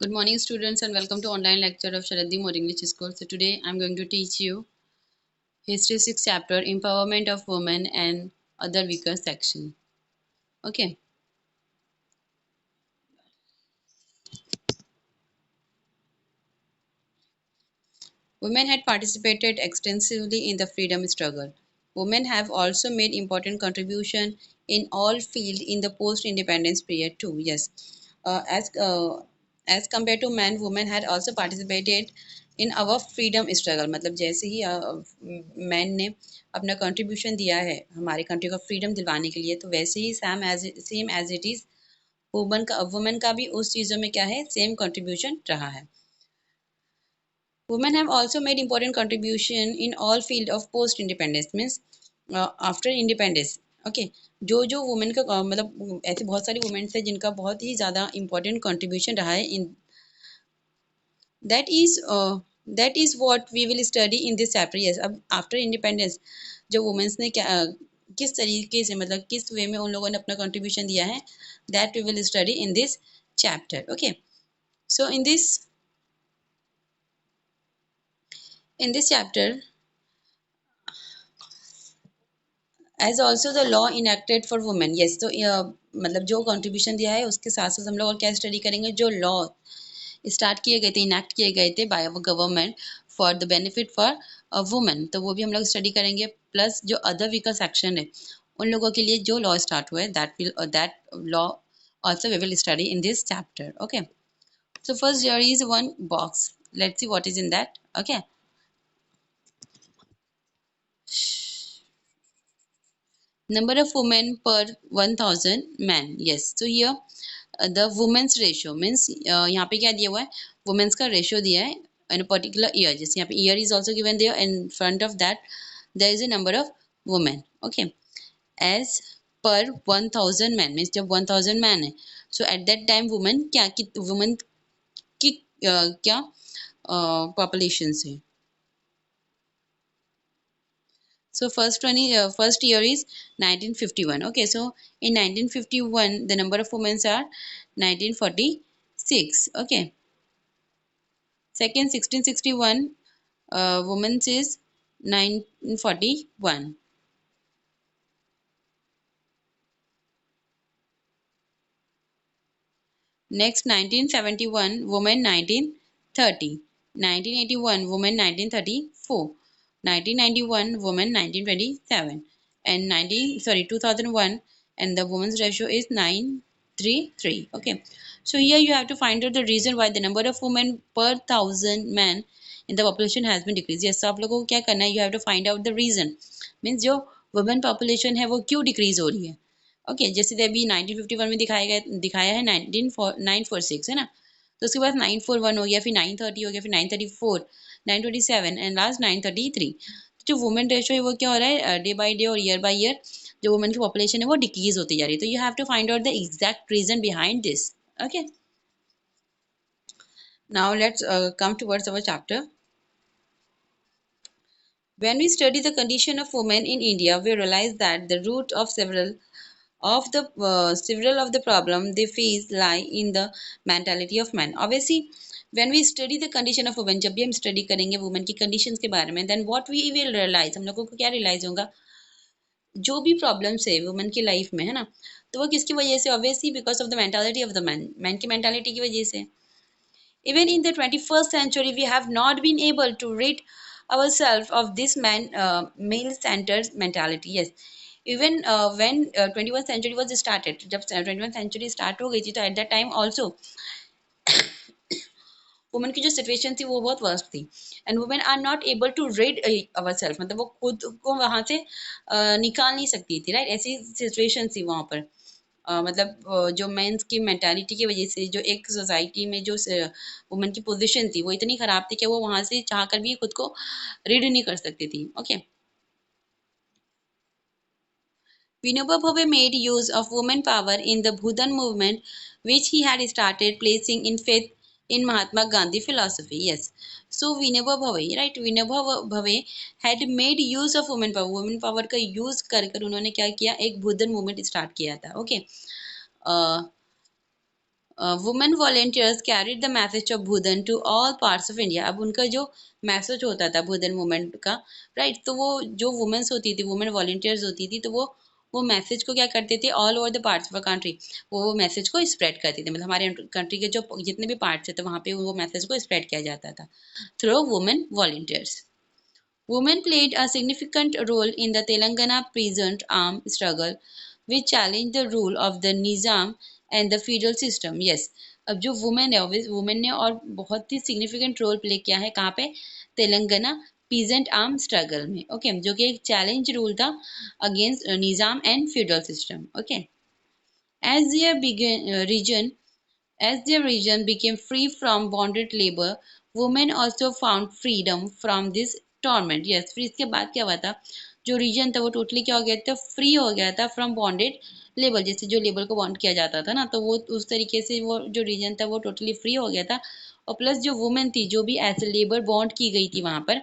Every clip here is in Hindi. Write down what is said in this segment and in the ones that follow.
Good morning, students, and welcome to online lecture of Sharaddi More English School. So today I'm going to teach you History 6 chapter Empowerment of Women and Other Weaker Section. Okay. Women had participated extensively in the freedom struggle. Women have also made important contribution in all fields in the post-independence period too. Yes, as compared to men, women had also participated in our freedom struggle. मतलब जैसे ही men ने अपना contribution दिया है हमारे country को freedom दिलवाने के लिए, तो वैसे ही same as it is women का भी उस चीज़ों में क्या है same contribution रहा है. Women have also made important contribution in all field of post independence means after independence. Okay, जो वुमेन का मतलब ऐसे बहुत सारी वुमेन्स है जिनका बहुत ही ज़्यादा इम्पोर्टेंट कंट्रीब्यूशन रहा है in that is what we will study in this chapter. Yes, अब आफ्टर इंडिपेंडेंस जो वुमेन्स ने क्या किस तरीके से मतलब किस वे में उन लोगों ने अपना कंट्रीब्यूशन दिया है, that we will study in this chapter. Okay, so in this chapter, as also the law enacted for women. Yes, तो मतलब जो कंट्रीब्यूशन दिया है उसके साथ साथ हम लोग और क्या स्टडी करेंगे, जो लॉ स्टार्ट किए गए थे, इनेक्ट किए गए थे by our government for the benefit for women, तो वो भी हम लोग स्टडी करेंगे. प्लस जो अदर वीकर सेक्शन है उन लोगों के लिए जो लॉ स्टार्ट हुआ है that law also we will study in this chapter. Okay, so first there is one box. Let's see what is in that. Okay, number of women per 1000 men. Yes, so here the women's ratio means यहाँ पे क्या दिया हुआ है, women's का ratio दिया है in a particular year. जैसे यहाँ पे year is also given there, in front of that there is a number of women. Okay, as per 1000 men means जब 1000 man है, so at that time women क्या की women की क्या population से. So first year is 1951. Okay, so in 1951 the number of women are 1946. Okay, second 1661 women is 1941. Next 1971 women 1930. 1981 women 1934. 1991 women 1927, and 2001, and the women's ratio is 933. Okay, so here you have to find out the reason why the number of women per thousand men in the population has been decreased. Yes, so आप लोगों को क्या करना है, you have to find out the reason, means जो women population है वो क्यों decrease हो रही है. ओके, जैसे अभी 1951 में दिखाया है 946 है ना, तो उसके बाद 941 हो गया, फिर 930 हो गया, फिर 934, 927 एंड लास्ट 933. जो वुमेन रेशो है वो क्या हो रहा है, डे बाय डे और ईयर बाय ईयर जो वुमेन की पॉपुलेशन है वो डिक्रीज होती जा रही है. तो you have to find out the exact reason behind this. Okay, now let's come towards our chapter. When we study the condition of women in India, we realize that the root of several of the problem they face lie in the mentality of men. Obviously, when we study the condition of women, जब भी हम study करेंगे women की conditions के बारे में, then what we will realize, हम लोगों को क्या realize होगा, जो भी problems है women की life में है ना, तो वो किसकी वजह से, obviously because of the mentality of the man की mentality की वजह से. Even in the 21st century, we have not been able to rid ourselves of this male-centered mentality. Yes, even when 21st century was started, जब 21st century start हो गई थी, तो at that time also women की जो सिचुएशन थी वो बहुत वर्स्ट थी, and women are not able to read our self, मतलब वो खुद को वहाँ से निकाल नहीं सकती थी. राइट, ऐसी सिचुएशन थी वहाँ पर. मतलब जो मेंस की मेंटालिटी की वजह से जो एक सोसाइटी में जो वुमेन की पोजीशन थी वो इतनी खराब थी कि वो वहाँ से चाह कर भी खुद को रीड नहीं कर सकती थी. Okay, Vinoba Bhave made use of woman power in the Bhudan movement, which he had started placing in faith in Mahatma Gandhi philosophy. Yes. So Vinoba Bhave, right? Vinoba Bhave had made use of woman power. Woman power का use कर कर उन्होंने क्या किया, एक भूदन मूवमेंट स्टार्ट किया था. Okay, women volunteers carried the message of Bhoodan to all parts of India. अब उनका जो मैसेज होता था भूदन मूवमेंट का, राइट, तो वो जो वुमेन्स होती थी, वुमेन वॉलेंटियर्स होती थी, तो वो मैसेज को क्या करते थे, all over the parts of country वो मैसेज को स्प्रेड करते थे। मतलब हमारे कंट्री के जो जितने भी पार्ट्स थे तो वहाँ पे वो मैसेज को स्प्रेड किया जाता था through women volunteers. Women played a significant role in the Telangana peasant armed struggle, which challenged the rule of the Nizam and the feudal system. Yes, अब जो वुमेन है वुमेन ने और बहुत ही सिग्निफिकेंट रोल प्ले किया है कहाँ पे, तेलंगाना पीजेंट आर्म स्ट्रगल में। ओके, जो कि एक चैलेंज रूल था against Nizam and feudal system. Okay, as region as their region became free from bonded labor, women also found freedom from this torment. Yes, फिर इसके बाद क्या हुआ था, जो रीजन था वो टोटली क्या हो गया था, फ्री हो गया था फ्रॉम बॉन्डेड लेबर। जैसे जो लेबर को बॉन्ड किया जाता था ना, तो वो उस तरीके से वो जो रीजन था वो टोटली फ्री हो गया था। और प्लस जो वुमेन थी जो भी एज लेबर बॉन्ड की गई थी वहां पर,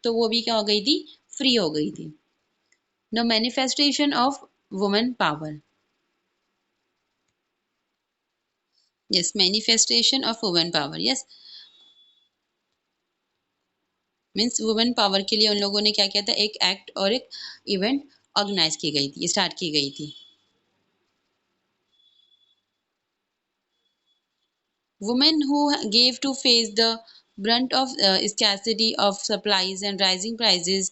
तो वो भी क्या हो गई थी, फ्री हो गई थी। The manifestation of women power. Yes, manifestation of women power. Yes, means women power के लिए उन लोगों ने क्या किया था, एक एक्ट और एक इवेंट ऑर्गेनाइज की गई थी, स्टार्ट की गई थी। Women who gave to face the brunt of scarcity of supplies and rising prices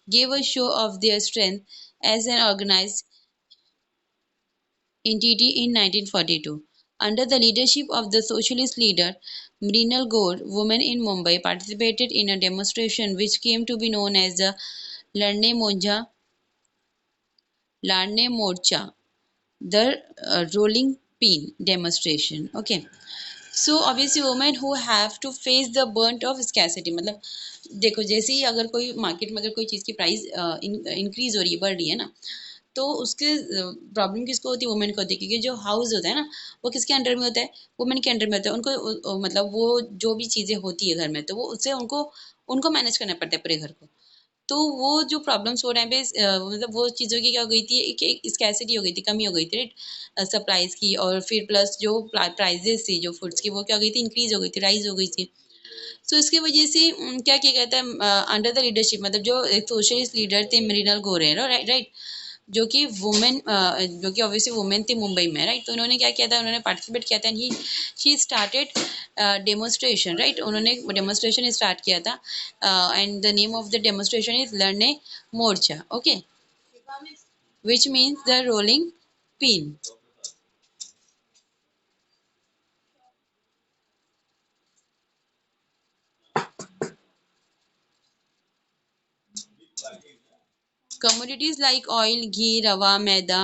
gave a show of their strength as an organized entity in 1942. Under the leadership of the socialist leader Mrinal Gaur, women in Mumbai participated in a demonstration which came to be known as the Ladne Monja Ladne Morcha, the rolling pin demonstration. Okay, so obviously women who have to face the burnt of scarcity, मतलब देखो जैसे ही अगर कोई मार्केट में अगर कोई चीज़ की प्राइस इंक्रीज हो रही है, बढ़ रही है ना, तो उसके प्रॉब्लम किसको होती है, वुमेन को होती है। क्योंकि जो हाउस होता है ना, वो किसके अंडर में होता है, वुमेन के अंडर में होता है। उनको मतलब वो जो भी चीज़ें होती है घर में, तो वो उससे उनको उनको मैनेज करना पड़ता है पूरे घर को। तो वो जो प्रॉब्लम्स हो रहे हैं मतलब वो चीज़ों की क्या हो गई थी, एक स्कैसिटी हो गई थी, कमी हो गई थी, राइट, सप्लाईज की। और फिर प्लस जो प्राइजेस थी जो फूड्स की, वो क्या हो गई थी, इंक्रीज हो गई थी, राइज हो गई थी। सो इसकी वजह से क्या किया गया था, अंडर द लीडरशिप, मतलब जो सोशलिस्ट लीडर थे मृणाल गौर, राइट राइट, जो कि वुमेन जो कि ऑब्वियसली वुमेन थी मुंबई में, राइट। तो उन्होंने क्या किया था, उन्होंने पार्टिसिपेट किया था, he she started demonstration, right. उन्होंने डेमोस्ट्रेशन स्टार्ट किया था and the name of the demonstration is लड़ने मोर्चा। Okay, which means the rolling pin. Commodities like oil, ghee, rawa, maida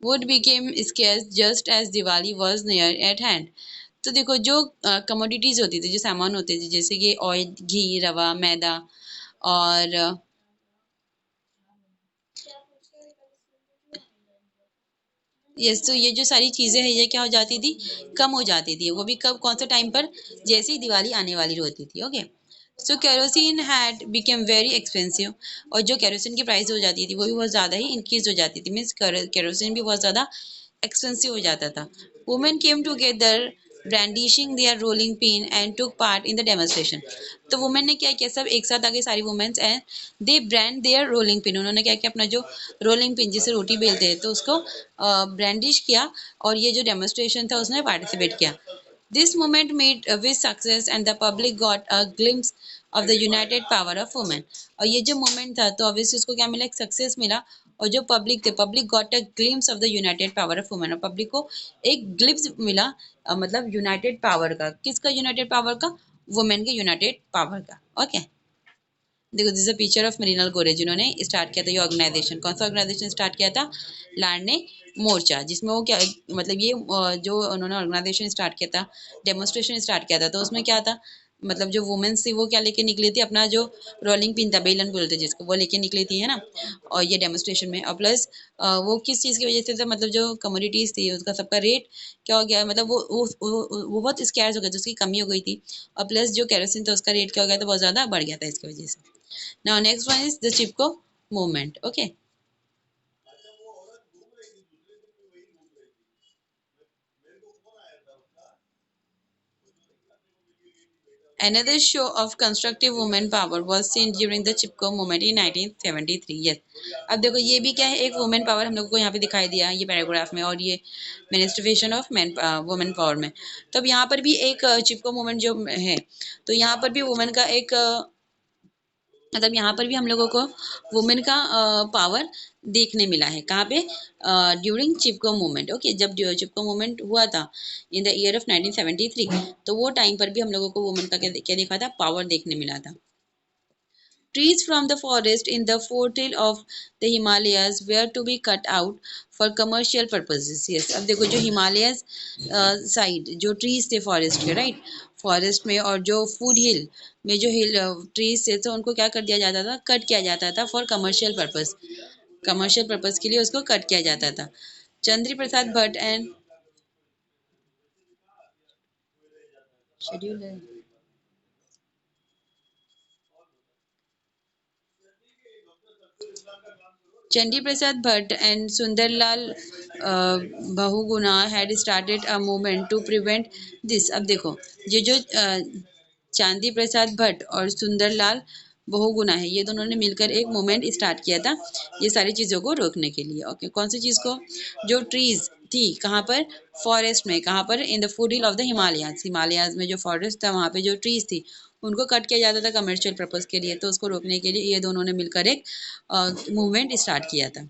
would became scarce just as Diwali was near at hand. तो देखो जो कमोडिटीज होती थी, जो सामान होते थे, जैसे कि ऑयल, घी, रवा, मैदा और यस, तो ये जो सारी चीज़ें हैं ये क्या हो जाती थी, कम हो जाती थी। वो भी कब, कौन से टाइम पर, जैसे ही दिवाली आने वाली होती थी। Okay, so kerosene had become very expensive, और जो केरोसिन की प्राइस हो जाती थी वो भी बहुत ज़्यादा ही इंक्रीज हो जाती थी। मीन्स केरोसिन भी बहुत ज़्यादा एक्सपेंसिव हो जाता था। Women came together brandishing their rolling pin and took part in the demonstration. तो वुमेन ने क्या किया, सब एक साथ आ गए सारी womens, and they brand their rolling pin. उन्होंने क्या किया, अपना जो रोलिंग पिन जिसे रोटी बेलते हैं, तो उसको ब्रांडिश किया, और ये जो डेमोस्ट्रेशन था उसमें पार्टिसिपेट किया। This movement made with success and the public got a glimpse of the united power of women. और ये जो मूवमेंट था तो ऑब्वियसली उसको क्या मिला, एक सक्सेस मिला। और जो पब्लिक थे, public got a glimpse of the united power of women, और पब्लिक को एक ग्लिम्स मिला, मतलब यूनाइटेड पावर का। किसका यूनाइटेड पावर का, वुमेन के यूनाइटेड पावर का। ओके, देखो this is a picture of Mrinal Gore, जिन्होंने स्टार्ट किया था ये ऑर्गेनाइजेशन। कौन सा ऑर्गेनाइजेशन स्टार्ट किया था, लाडने मोर्चा, जिसमें वो क्या, मतलब ये जो उन्होंने ऑर्गेनाइजेशन स्टार्ट किया था, डेमोस्ट्रेशन स्टार्ट किया था, तो उसमें क्या था, मतलब जो वुमेन्स थी वो क्या लेके निकली थी, अपना जो रोलिंग पिन था, बेलन बोलते जिसको, वो लेके निकली थी, है ना। और ये डेमोस्ट्रेशन में, और प्लस वो किस चीज़ की वजह से था, मतलब जो कमोडिटीज़ थी उसका सबका रेट क्या हो गया, मतलब वो बहुत स्कैर्स हो गया था, उसकी कमी हो गई थी। और प्लस जो केरोसिन था उसका रेट क्या हो गया था, बहुत ज़्यादा बढ़ गया था इसकी वजह से। Now next one is the Chipko movement. Okay. Another show of constructive women power was seen during the Chipko movement in 1973. Yes. अब देखो ये भी क्या है, एक वुमेन पावर हम लोगों को यहाँ पे दिखाई दिया ये पैराग्राफ में, और ये manifestation of man women power में। तो अब यहाँ पर भी एक चिपको मूवमेंट जो है, तो यहाँ पर भी वुमेन का एक मतलब यहाँ पर भी हम लोगों को वुमेन का पावर देखने मिला है। कहाँ पे? ड्यूरिंग चिपको मूवमेंट। ओके, जब चिपको मूवमेंट हुआ था इन द ईयर ऑफ 1973, तो वो टाइम पर भी हम लोगों को वुमेन का क्या देखा था, पावर देखने मिला था। Trees from the forest in the foothill of the Himalayas were to be cut out for commercial purposes. Yes, अब देखो जो हिमालयस साइड जो ट्रीज थे फॉरेस्ट के, राइट, फॉरेस्ट में, और जो फूड हिल में जो हिल ट्रीज थे, तो उनको क्या कर दिया जाता था, कट किया जाता था for commercial purpose. Commercial purpose के लिए उसको कट किया जाता था। चंद्री प्रसाद भट्ट एंड शेड्यूल है। Chandi Prasad Bhatt and Sundarlal Bahuguna had started a movement to prevent this. अब देखो ये जो चांदी प्रसाद भट्ट और सुंदरलाल बहुगुणा है, ये दोनों ने मिलकर एक मूवमेंट स्टार्ट किया था ये सारी चीज़ों को रोकने के लिए। ओके, कौन सी चीज़ को? जो ट्रीज थी कहाँ पर? फॉरेस्ट में। कहाँ पर? In the food hill of the Himalayas. Himalayas में जो फॉरेस्ट था वहाँ पे जो ट्रीज थी उनको कट किया जाता था कमर्शियल पर्पज के लिए, तो उसको रोकने के लिए ये दोनों ने मिलकर एक मूवमेंट स्टार्ट किया था।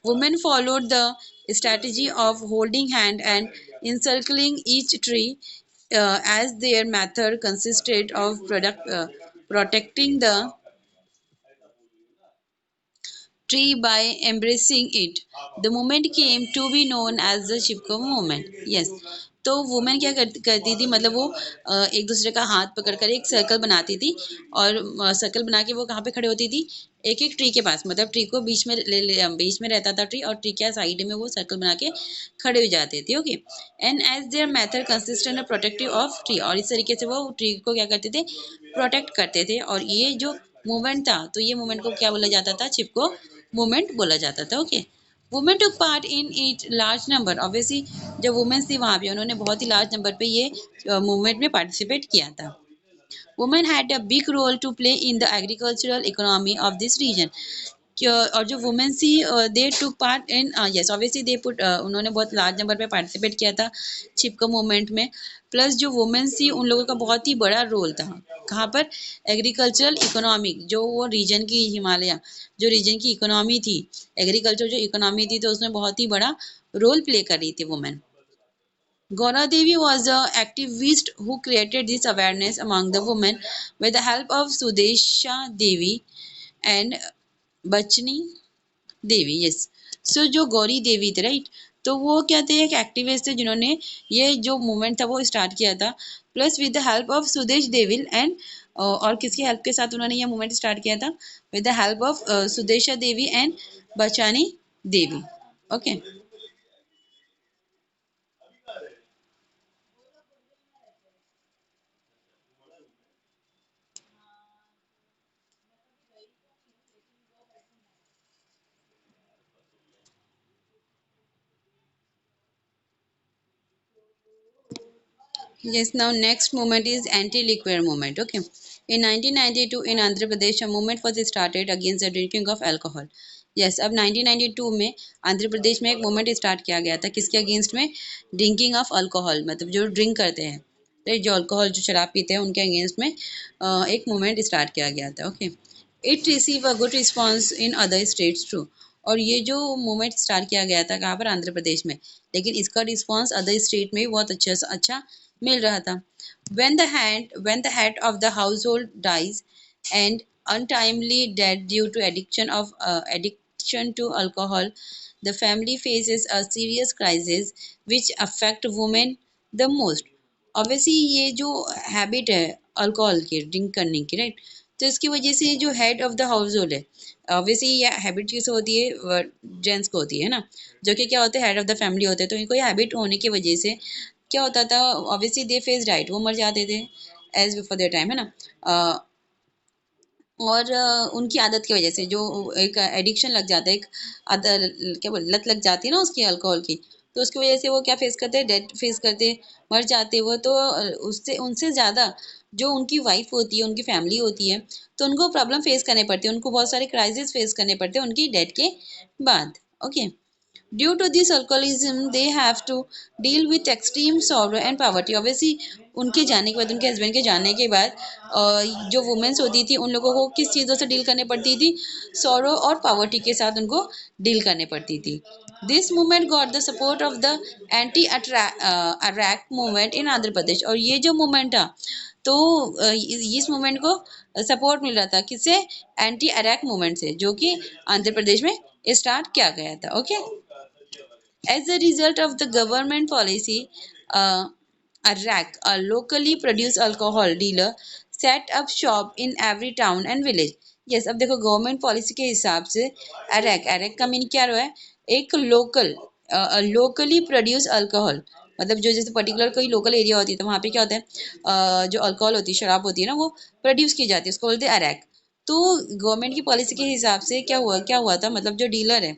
Women followed the strategy of holding hand and encircling each tree, as their method consisted of protecting the tree by embracing it. The movement came to be known as the Chipko movement. Yes. तो वुमेन क्या करती थी, मतलब वो एक दूसरे का हाथ पकड़कर एक सर्कल बनाती थी, और सर्कल बना के वो कहाँ पे खड़े होती थी? एक एक ट्री के पास, मतलब ट्री को बीच में बीच में रहता था ट्री, और ट्री के साइड में वो सर्कल बना के खड़े हो जाते थे। Okay, and as their method consistent protective of tree, और इस तरीके से वो ट्री को क्या करते थे, प्रोटेक्ट करते थे। और ये जो मूवमेंट था, तो ये मूवमेंट को क्या बोला जाता था? चिपको मूवमेंट बोला जाता था। Okay, women took part in it large number. Obviously जब वुमेन्स थी वहाँ पे उन्होंने बहुत ही लार्ज नंबर पे ये मूवमेंट में पार्टिसिपेट किया था। Women had a big role to play in the agricultural economy of this region. और जो वुमेन थी they took part in, yes obviously they put, उन्होंने बहुत लार्ज नंबर पे पार्टिसिपेट किया था चिपको मूवमेंट में। प्लस जो वुमेन्स थी उन लोगों का बहुत ही बड़ा रोल था। कहाँ पर? एग्रीकल्चरल इकोनॉमिक, जो वो रीजन की हिमालय जो रीजन की इकोनॉमी थी, एग्रीकल्चर जो इकोनॉमी थी, तो उसमें बहुत ही बड़ा रोल प्ले कर रही थी women. Gora Devi was the activist who created this awareness among the women with the help of Sudesha Devi and Bachni Devi. Yes, so जो गौरी देवी थे, राइट, तो वो क्या थे, एक एक्टिविस्ट थे जिन्होंने ये जो मूवमेंट था वो स्टार्ट किया था, plus with the help of Sudesh Devi and, और किसकी हेल्प के साथ उन्होंने ये मूवमेंट स्टार्ट किया था? With the help of Sudesha Devi and Bachni Devi. Okay, yes, now next movement is anti-liquor movement. Okay. In 1992 in Andhra Pradesh, a movement was started against the drinking of alcohol. Yes, अब 1992 में आंध्र प्रदेश में एक मूवमेंट स्टार्ट किया गया था, किसके अगेंस्ट में? ड्रिंकिंग ऑफ अल्कोहल, मतलब जो ड्रिंक करते हैं, राइट, जो अल्कोहल जो शराब पीते हैं उनके अगेंस्ट में एक मूवमेंट स्टार्ट किया गया था। Okay, it receive a good response in other states too. और ये जो मूवमेंट स्टार्ट किया गया था कहाँ पर? आंध्र प्रदेश में, लेकिन इसका रिस्पॉन्स अदर स्टेट में भी बहुत अच्छा मिल रहा था। When the head of the household dies and untimely death due to addiction to alcohol, the family faces a serious crisis which affect women the most. Obviously ये जो हैबिट है अल्कोहल की, ड्रिंक करने की, राइट, तो इसकी वजह से जो head of the house hold है, ऑब्वियसली ये हैबिट किसे होती है? जेंट्स को होती है ना, जो कि क्या होते हैं? हेड ऑफ द फैमिली होते हैं। तो इनको ये हैबिट होने की वजह से क्या होता था? ऑब्वियसली दे फेस डाइट, वो मर जाते थे एज बिफोर देयर टाइम, है ना। और उनकी आदत की वजह से जो एक एडिक्शन लग जाता है, एक क्या बोल लत लग जाती है ना उसकी, अल्कोहल की, तो उसकी वजह से वो क्या फेस करते हैं, डेथ फेस करते हैं, मर जाते हैं वो। तो उससे उनसे ज़्यादा जो उनकी वाइफ होती है, उनकी फैमिली होती है, तो उनको प्रॉब्लम फेस करने पड़ते हैं, उनको बहुत सारे क्राइसिस फेस करने पड़ते हैं उनकी डेथ के बाद। Okay, due to this alcoholism they have to deal with extreme sorrow and poverty. Obviously उनके जाने के बाद, उनके हस्बैंड के जाने के बाद जो वुमेन्स होती थी उन लोगों को किस चीज़ों से डील करनी पड़ती थी, सॉरो और पॉवर्टी के साथ उनको डील करनी पड़ती थी। This movement got the support of the anti arrack movement in Andhra Pradesh. और ये जो मूवमेंट था, तो इस मूवमेंट को सपोर्ट मिल रहा था किससे, एंटी अरैक मूवमेंट से, जो कि आंध्र प्रदेश में स्टार्ट किया गया था। Okay, as a result of the government policy, a rack, a locally produced alcohol dealer, set up shop in every town and village. Yes, अब देखो गवर्नमेंट पॉलिसी के हिसाब से अरैक, अरैक का मीन क्या रहा है, एक लोकली प्रोड्यूस अल्कोहल। मतलब जो जैसे पर्टिकुलर कोई लोकल एरिया होती है तो वहाँ पे क्या होता है, जो अल्कोहल होती है, शराब होती है ना, वो प्रोड्यूस की जाती है, उसको बोलते हैं अरैक। तो गवर्नमेंट की पॉलिसी के हिसाब से क्या हुआ था, मतलब जो डीलर है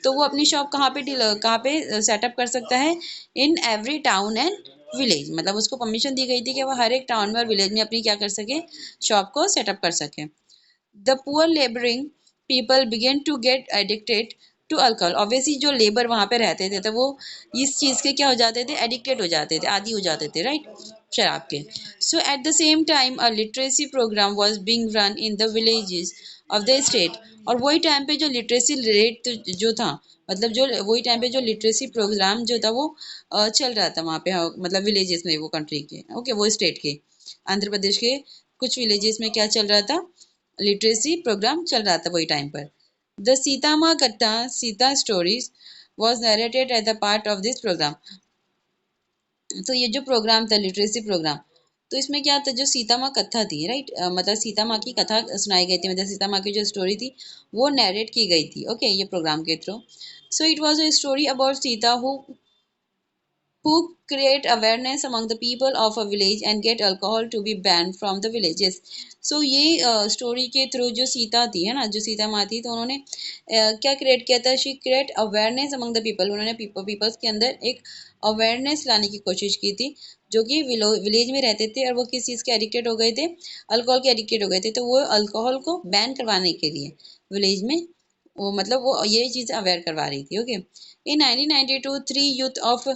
तो वो अपनी शॉप कहाँ पे सेटअप कर सकता है, in every town and village. मतलब उसको परमिशन दी गई थी कि वो हर एक टाउन में और विलेज में अपनी क्या कर सके, शॉप को सेटअप कर सके। The poor labouring people began to get addicted to alcohol. Obviously जो लेबर वहाँ पे रहते थे तो वो इस चीज़ के क्या हो जाते थे, एडिक्टेड हो जाते थे, आदी हो जाते थे, राइट, शराब के। So at the same time a literacy program was being run in the villages of the state. और वही टाइम पे जो लिटरेसी रेट जो था, मतलब जो वही टाइम पे जो लिटरेसी प्रोग्राम जो था वो चल रहा था वहाँ पे, मतलब विलेजेस में, वो कंट्री के, ओके, वो स्टेट के, आंध्र प्रदेश के कुछ विलेजेस में क्या चल रहा था, लिटरेसी प्रोग्राम चल रहा था वही टाइम पर। द सीतामा कट्टा Sita stories was narrated at the part of this programme. तो ये जो प्रोग्राम था, लिटरेसी प्रोग्राम, तो इसमें क्या था, जो सीता माँ कथा थी, राइट, मतलब सीता माँ की कथा सुनाई गई थी, मतलब सीता माँ की जो स्टोरी थी वो नरेट की गई थी, ओके, ये प्रोग्राम के through. So it was a story about Sita who create awareness among the people of a village and get alcohol to be banned from the villages. So ये स्टोरी के थ्रू जो सीता थी, है ना, जो सीता माँ थी, तो उन्होंने क्या क्रिएट किया था, she create awareness among the people. उन्होंने पीपल्स के अंदर एक अवेयरनेस लाने की कोशिश की थी, जो कि विलेज में रहते थे और वो किस चीज़ के एडिक्टेड हो गए थे, अल्कोहल के एडिक्टेड हो गए थे। तो वो अल्कोहल को बैन करवाने के लिए विलेज में वो, मतलब वो ये चीज़ अवेयर करवा रही थी। Okay, in 1992 3 youth of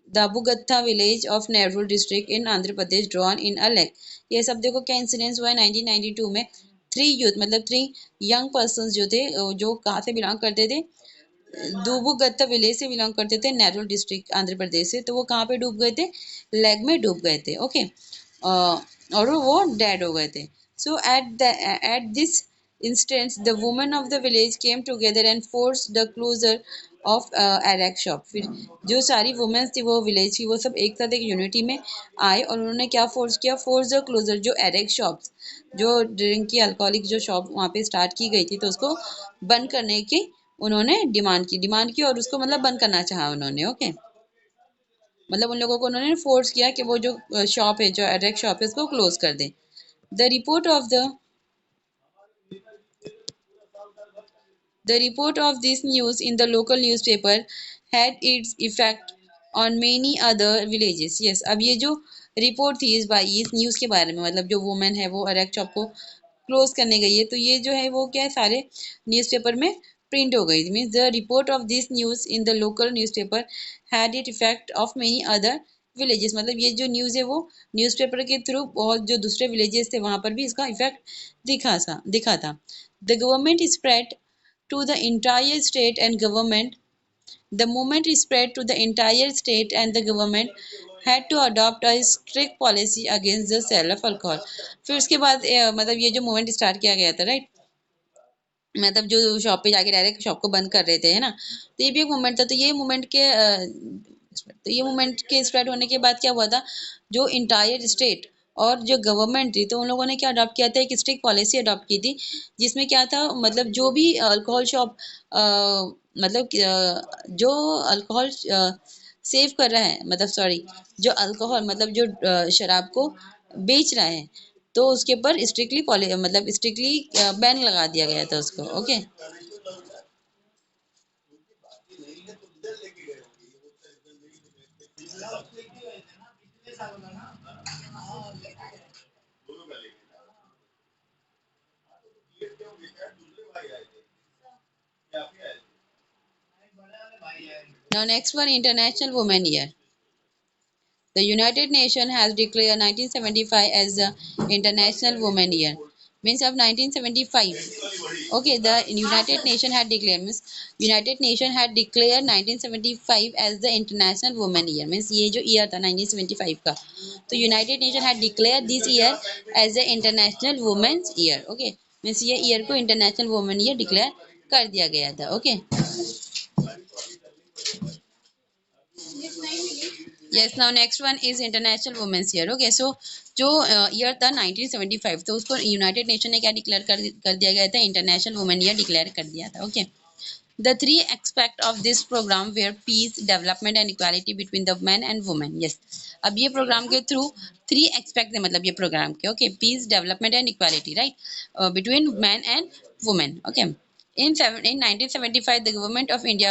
Dubagunta village of Nellore district in Andhra Pradesh drowned in a lake. ये सब देखो क्या इंसिडेंस हुआ है 1992 में। 3 यूथ मतलब 3 यंग पर्सन जो थे, जो कहाँ से बिलोंग करते थे, दूबूगत्ता विलेज से बिलोंग करते थे, नेहरू डिस्ट्रिक्ट आंध्र प्रदेश से। तो वो कहाँ पे डूब गए थे, लेग में डूब गए थे। ओके, और वो डेड हो गए थे। So at this instance the women of the village came together and force the closure of arrack shop. फिर जो सारी वुमेन्स थी वो विलेज की, वो सब एक साथ एक यूनिटी में आए और उन्होंने क्या फोर्स किया, फोर्स द क्लोजर, जो एरेक शॉप्स, जो ड्रिंक की अल्कोहलिक जो शॉप वहाँ पे स्टार्ट की गई थी, तो उसको बंद करने की उन्होंने डिमांड की और उसको मतलब बंद करना चाहा उन्होंने। ओके, मतलब उन लोगों को उन्होंने फोर्स किया कि वो जो शॉप है, जो एरेक शॉप है, उसको क्लोज कर दें। The report of the The report of this news in the local newspaper had its effect on many other villages. Yes, अब ये जो रिपोर्ट थी इस न्यूज़ के बारे में, मतलब जो वुमेन है वो अरेक शॉप को क्लोज करने गई है, तो ये जो है वो क्या है, सारे न्यूज़पेपर में प्रिंट हो गई। Means the report of this news in the local newspaper had it effect of many other villages. मतलब ये जो न्यूज़ है वो न्यूज़पेपर के थ्रू बहुत जो दूसरे विलेजेस थे वहाँ पर भी इसका इफेक्ट दिखा था। The government spread to the entire state and government. The movement spread to the entire state and the government had to adopt a strict policy against the sale of alcohol. फिर उसके बाद मतलब ये जो मूवमेंट स्टार्ट किया गया था, राइट, मतलब जो शॉप पे जाके डायरेक्ट शॉप को बंद कर रहे थे, है ना, तो ये भी एक मूवमेंट था। तो ये मूवमेंट के स्प्रेड होने के बाद क्या हुआ था, जो इंटायर स्टेट और जो गवर्नमेंट थी, तो उन लोगों ने क्या अडॉप्ट किया था, एक स्ट्रिक्ट पॉलिसी अडॉप्ट की थी, जिसमें क्या था, मतलब जो भी अल्कोहल शॉप, मतलब जो अल्कोहल सेव कर रहा है, मतलब सॉरी, जो अल्कोहल मतलब जो शराब को बेच रहा है, तो उसके ऊपर स्ट्रिक्टली बैन लगा दिया गया था उसको। Okay, Now next one, International Women Year. The United Nations has declared 1975 as the International Women Year. Means of 1975. Okay, the United Nations had declared, means United Nations had declared 1975 as the International Women Year. Means ये जो year था 1975 का, तो United Nations had declared this year as the International Women's Year. Okay, means ये year को International Women Year declare कर दिया गया था. Okay. Yes, now next one is International Women's Year. Okay, so जो ईयर था 1975, तो उसको यूनाइटेड नेशन ने क्या डिक्लेयर कर दिया गया था, इंटरनेशनल वुमेन ईयर डिक्लेयर कर दिया था. Okay, the three expect of this programme were peace, development and equality between the man and women. Yes, अब ये प्रोग्राम के थ्रू थ्री एक्सपेक्ट है, मतलब ये प्रोग्राम के. Okay, peace, development and equality, right, between man and women. Okay, in 1975, the government of India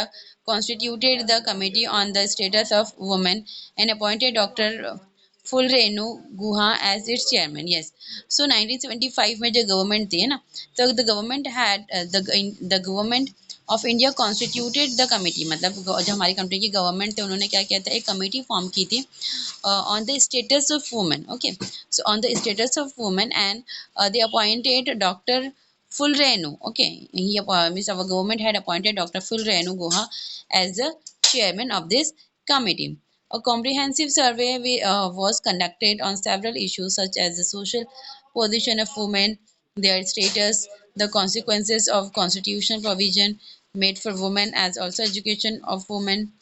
constituted the Committee on the Status of Women and appointed Dr. Fulrenu Guha as its chairman. Yes, so 1975 में जो government थी है ना, so the government had the government of India constituted the committee, मतलब जो हमारी कंट्री की गवर्नमेंट थी उन्होंने क्या किया था, एक कमेटी फॉर्म की थी on the status of women. Okay, so on the status of women, and they appointed Dr. Fulrenu. Okay, he means our government had appointed Dr. Fulrenu Guha as the chairman of this committee. A comprehensive survey was conducted on several issues such as the social position of women, their status, the consequences of constitutional provision made for women, as also education of women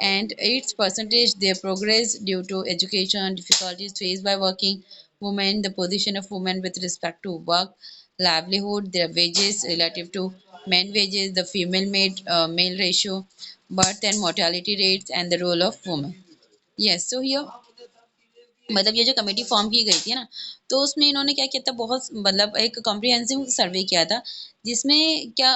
and its percentage, their progress due to education, difficulties faced by working women, the position of women with respect to work, livelihood, their wages relative to men wages, the female male ratio, birth and mortality rates, and the role of women. Yes, so here मतलब ये जो कमेटी फॉर्म की गई थी ना, तो उसमें इन्होंने क्या किया था, बहुत मतलब एक कॉम्प्रिहेंसिव सर्वे किया था, जिसमें क्या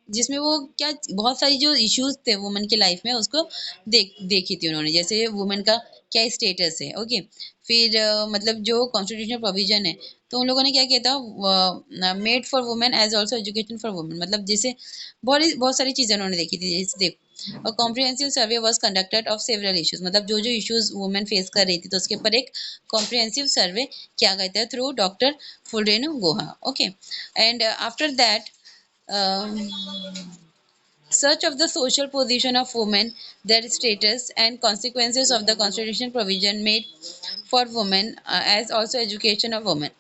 जिसमें वो क्या बहुत सारी जो इश्यूज थे वुमेन की लाइफ में उसको देखी थी उन्होंने, जैसे वुमेन का क्या स्टेटस है. ओके, फिर मतलब जो कॉन्स्टिट्यूशनल प्रोविजन है, तो उन लोगों ने क्या किया था, made for women as also education for women, मतलब जैसे बहुत सारी चीज़ें उन्होंने देखी थी. जैसे देखो, और comprehensive survey was conducted of several issues, मतलब जो जो इश्यूज वुमेन फेस कर रही थी, तो उसके ऊपर एक कॉम्प्रिहेंसिव सर्वे किया गया था through doctor Phulrenu Guha. Okay, and after that search of the social position of women, their status and consequences of the constitution provision made for women, as also education of women.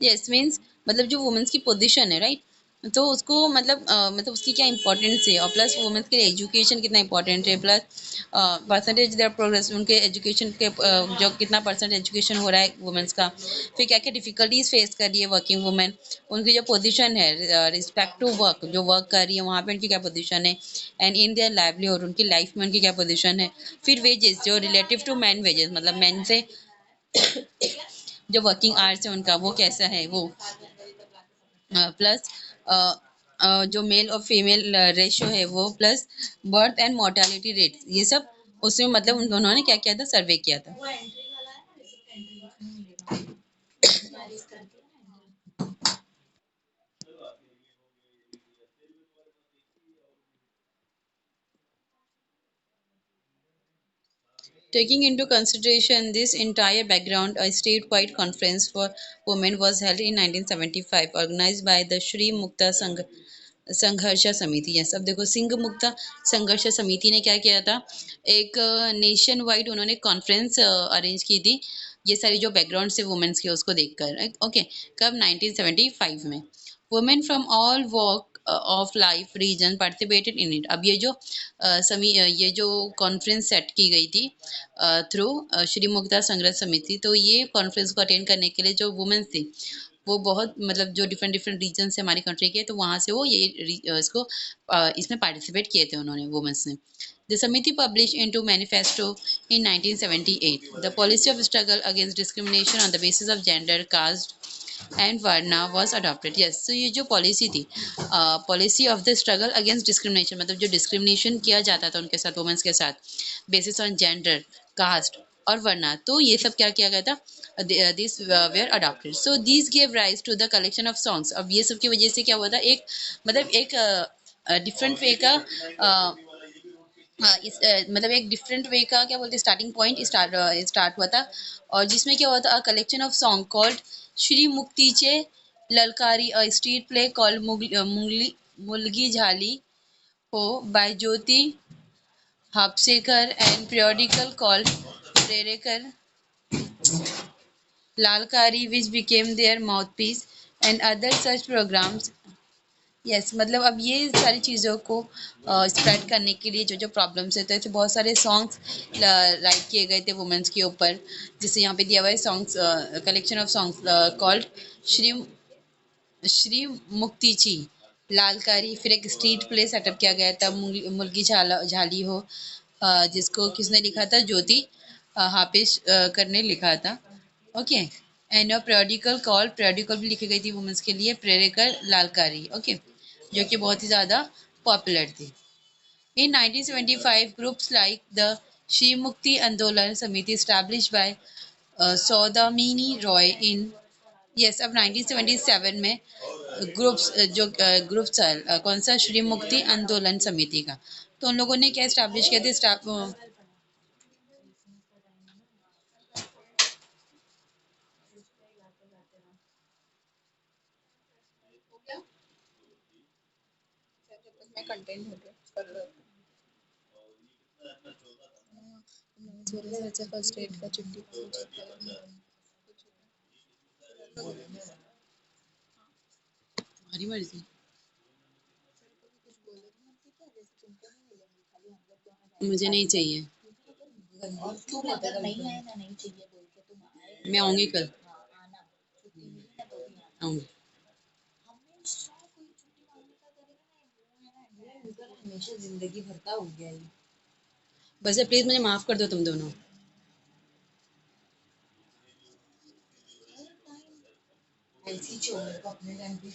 Yes, means मतलब जो वुमेन्स की पोजीशन है, राइट, तो उसको मतलब उसकी क्या इंपॉर्टेंस है, और प्लस वुमेन्स के लिए एजुकेशन कितना इंपॉर्टेंट है, प्लस परसेंटेज देयर प्रोग्रेस, उनके एजुकेशन के जो कितना परसेंट एजुकेशन हो रहा है वुमेन्स का, फिर क्या क्या डिफिकल्टीज फेस कर रही है वर्किंग वुमेन, उनकी जो पोजीशन है रिस्पेक्ट टू वर्क, जो वर्क कर रही है वहाँ पे उनकी क्या पोजीशन है, एंड इन देयर लाइवलीहुड, उनकी लाइफ में उनकी क्या पोजीशन है, फिर वेजेस जो रिलेटिव टू मैन वेजेस, मतलब मैन से जो वर्किंग आवर्स है उनका वो कैसा है वो, प्लस जो मेल और फीमेल रेशियो है वो, plus birth and mortality rate, ये सब उसमें मतलब उन दोनों ने क्या किया था, सर्वे किया था. Taking into consideration this entire background, a statewide conference for women was held in 1975, organized by the Shri Mukta संघर्ष समिति. यस, अब देखो सिंह मुक्ता संघर्ष समिति ने क्या किया था, एक नेशन वाइड उन्होंने कॉन्फ्रेंस अरेंज की थी, ये सारी जो बैकग्राउंड से वुमेन्स के उसको देखकर. ओके, कब, 1975 में. Women from all walk of life region participated in it. अब ये जो कॉन्फ्रेंस सेट की गई थी थ्रू श्री मुक्ता संघर्ष समिति, तो ये कॉन्फ्रेंस को अटेंड करने के लिए जो वुमेन्स थी वो बहुत मतलब जो डिफरेंट डिफरेंट रीजन से हमारी कंट्री के, तो वहाँ से वो इसमें पार्टिसिपेट किए थे उन्होंने, वुमेन्स ने. The Samiti published into manifesto in 1978 the policy of struggle against discrimination on the basis of gender, caste, and varna was adopted. Yes, तो ये जो पॉलिसी थी, policy of the struggle against discrimination, मतलब जो डिस्क्रिमिनेशन किया जाता था उनके साथ, वुमेन्स के साथ, बेसिस ऑन जेंडर, कास्ट और वर्ना, तो ये सब क्या किया गया था, this were adopted. So this gave rise to the collection of songs. अब ये सब की वजह से क्या हुआ था, एक मतलब एक डिफरेंट वे का मतलब एक डिफरेंट वे का क्या बोलते, स्टार्टिंग पॉइंट स्टार्ट हुआ था, और जिसमें क्या हुआ था, a collection of song called Shri Muktiche Lalkari, a street play called Mulgi Jhali Ho by Jyoti Hapsekar and periodical called Prerak lalkari which became their mouthpiece and other such programs। Yes, मतलब अब ये सारी चीज़ों को स्प्रेड करने के लिए जो जो प्रॉब्लम्स होते थे, बहुत सारे सॉन्ग्स राइट किए गए थे वुमेंस के ऊपर, जिससे यहाँ पे दिया हुआ है songs, collection of songs called Shri Shri Muktichi Lalkari. फिर एक स्ट्रीट प्ले सेटअप किया गया था, मुर्गी झाली हो, जिसको किसने लिखा था, ज्योति हाफिज करने लिखा था। ओके, एंड प्रेडिकल कॉल, प्रेडिकल भी लिखी गई थी वुमेन्स के लिए, प्रेरिकर लालकारी। ओके, जो कि बहुत ही ज़्यादा पॉपुलर थी। In 1975, groups like the Shri Mukti Andolan Samiti established by Saudamini Roy in, yes, अब 1977 में ग्रुप्स जो ग्रुप्स कौन सा, श्री मुक्ति आंदोलन समिति का, तो उन लोगों ने क्या स्टैब्लिश किया था, हमारी मर्जी, मुझे नहीं चाहिए, मैं आऊंगी कल, आऊंगी। हमेशा जिंदगी भर का हो गया ये, बस प्लीज मुझे माफ कर दो तुम दोनों। ऐसी छोड़, अपने टाइम पे